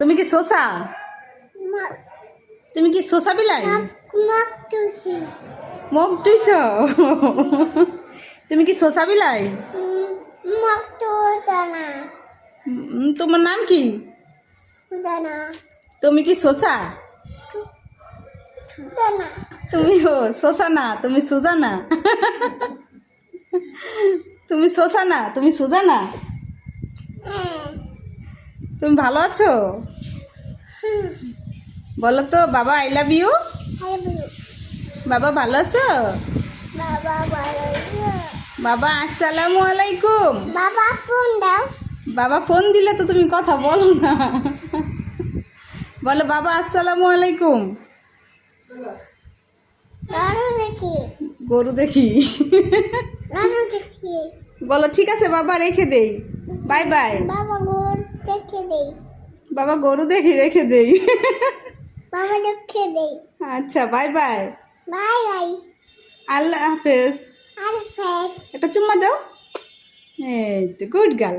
তুমি কি শসা? তুমি কি শসা বিলাই? মুখ তুইছ? তুমি কি শসা বিলাই? তোমার নাম কি? তুমি কি শসা? তুমি শসা না, তুমি সুজানা। তুমি শসা না, তুমি সুজানা। তুমি ভালো আছো? বলো তো বাবা আই লাভ ইউ। বাবা ভালো আছো? বাবা আসসালামু আলাইকুম। বাবা ফোন দাও। বাবা ফোন দিলে তো তুমি কথা বলো না। বলো বাবা আসসালামু আলাইকুম। গরু দেখি। বলো ঠিক আছে বাবা, রেখে দেই। Bye bye. বাবা গরু দেখে দেই। বাবা গরু দেখি, রেখে দেই। বাবা দেখে দেই। আচ্ছা বাই বাই। Bye bye. আল্লাহ হাফেজ। আল্লাহ হাফেজ। একটা চুম্মা দাও। এই তো গুড গার্ল।